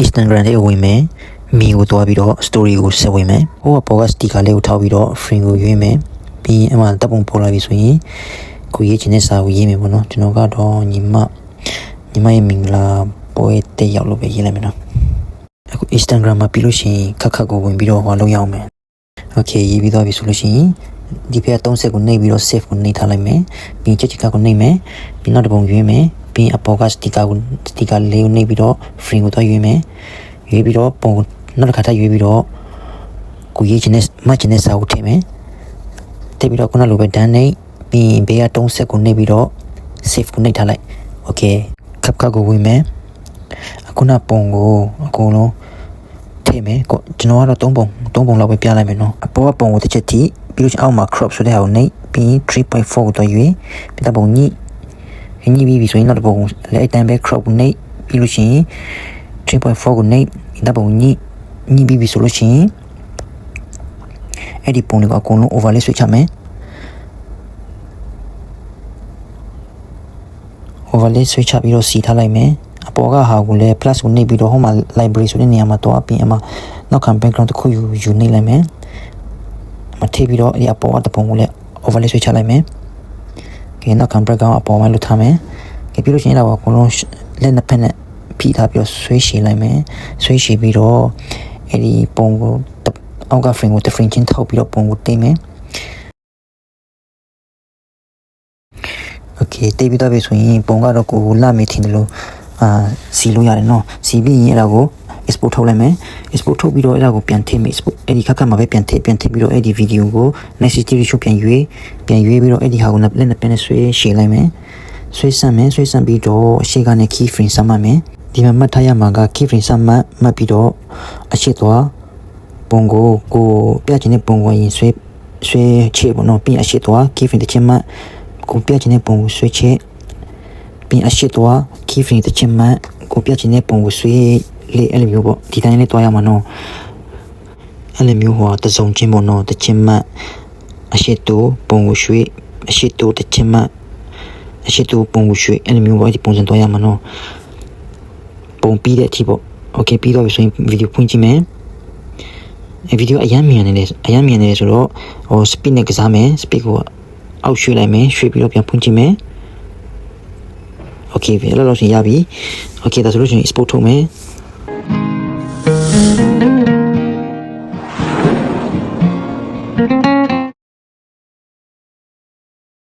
Instagram လေးဝင်မယ်မီကိုတွားပြီးတော့ story ကိုဆက်ဝင်မယ်ဟိုကပေါ်က sticker လေးကိုထောက်ပြီးတော့ frame ကိုရွေးမယ်ပြီးအမှတပ်ပုံပေါ်လာပြီဆိုရင်ကိုရေးချင်တဲ့စာကိုရေးမယ်ပေါ့နော်ကျွန်တော်ကတော့ညီမရဲ့မင်္ဂလာပွဲတက်ရောက်လို့ပဲရေးလိုက်မယ်နော်အခု Instagram မှာပြီးလို့ရှိရင်ခက်ကိုဝင်ပြီးတော့ဟောလုပ်ရအောင်မယ် Okay ရေးပြီးသွားပြီဆိုလို့ရှိရင်ဒီဖက်30ကိုနှိပ်ပြီးတော့ save ကိုနှိပ်ထားလိုက်မယ်ပြီးချက်ချက်ကကိုနှိပ်မယ်ပြီးနောက်တစ်ပုံရွေးမယ်ပြီးအပေါ်က sticker လေးကိုနှိပ်ပြီးတော့ frame ကိုတော့ရွေးမယ်ရွေးပြီးတော့ပုံနောက်တစ်ခါထပ်ရွေးပြီးတော့ကိုရေးချင်တဲ့မှတ်ချင်တဲ့စာကိုထည့်မယ်ထည့်ပြီးတော့ခုနလိုပဲဒန်းနှိပ်ပြီးဘေးက30ကိုနှိပ်ပြီးတော့ save ကိုနှိပ်ထားလိုက် Okay ခက်ကိုဝင်မယ်အခုနပုံကိုအကုန်လုံးထည့်မယ်ကျွန်တော်ကတော့3ပုံလောက်ပဲပြလိုက်မယ်နော်အပေါ်ကပုံကိုတစ်ချက်ထိပြီးလို့အောက်မှာ crop ဆိုတဲ့ဟာကိုနှိပ်ပြီး 3.4 ကိုတော့ရွေးပြီးတော့ပုံညှိပြီးဆိုရင်နောက်တစ်ပုံလည်းအတန်းပဲ crop ကိုနှိပ်ပြီးလို့ရှိရင် 3.4 ကိုနှိပ်ပြီးတော့ပုံညှိပြီးဆိုလို့ရှိရင်အဲ့ဒီပုံလေးကအကုန်လုံး overlay ဆွဲချမယ် overlay ဆွဲချပြီးတော့စီထားလိုက်မယ်အပေါ်ကဟာကိုလည်း plus ကိုနှိပ်ပြီးတော့ဟိုမှာ library ဆိုတဲ့နေရာမှာတော့ပြီးအမှနောက်ခံ background တစ်ခုယူနှိပ်လိုက်မယ်မထည့်ပြီးတော့အဲ့ဒီအပေါ်ကတပုံကိုလည်း overlay ဆွဲချလိုက်မယ်ကဲနောက်ခံ background အပေါ်မှာလွတ်ထားမယ်ကဲပြီးလို့ရှိရင်တော့အကုန်လုံးလက်နှစ်ဖက်နဲ့ဖိထားပြီးတော့ဆွဲရှည်လိုက်မယ်ဆွဲရှည်ပြီးတော့အဲ့ဒီပုံကိုအောက်က frame ကိုတစ် frame ချင်းထောက်ပြီးတော့ပုံကိုတင်မယ် Okay တိတ်ပြီးတော့ပြီဆိုရင်ပုံကတော့ကိုလာမေးထင်တယ်လို့စီလို့ရတယ်နော်စီပြီးရင်အဲ့ဒါကို export ထုတ်လိုက်မယ် export ထုတ်ပြီးတော့အဲ့ဒါကိုပြန်ထည့်မယ် export အဲ့ဒီခက်မှာပဲပြန်ထည့်ပြီးတော့အဲ့ဒီ video ကို next series ကိုပြန်ရွေးပြီးတော့အဲ့ဒီဟာကိုလက်နဲ့ပြန်ဆွဲရှည်လိုက်မယ်ဆွဲဆန့်ပြီးတော့အရှိကနေ key frame စမှတ်မယ်ဒီမှာမှတ်ထားရမှာက key frame စမှတ်ပြီးတော့အရှိသွားပုံကိုပြချင်တဲ့ပုံကိုရင်ဆွဲချေပေါ့နော်ပြီးအရှိသွား key frame တစ်ချက်မှကိုပြချင်တဲ့ပုံကိုဆွဲချက်ပြီးအရှိသွား key frame တစ်ချက်မှကိုပြချင်တဲ့ပုံကိုဆွဲလေအဲ့လိုမျိုးပေါ့ဒီတိုင်းလေးတွားရမှာနော်အဲ့လိုမျိုးဟောတစုံချင်းပေါ့နော်တစ်ချက်မှအရှိတူပုံကိုဆွဲအရှိတူတစ်ချက်မှအရှိတူပုံကိုဆွဲအဲ့လိုမျိုးပေါ့ဒီပုံစံတွားရမှာနော်ပုံပြီးတဲ့အထိပေါ့ Okay ပြီးတော့ဆိုရင်ဗီဒီယိုဖွင့်ကြည့်မယ်ဗီဒီယိုအရန်မြန်နေတယ်ဆိုတော့ဟို speed နဲ့ကစားမယ် speed ကိုအောက်ရွှေ့လိုက်မယ်ရွှေ့ပြီးတော့ပြန်ဖွင့်ကြည့်မယ် Okay ပြီအဲ့လိုဆိုရင်ရပြီ Okay ဒါဆိုလို့ရှိရင် export ထုတ်မယ်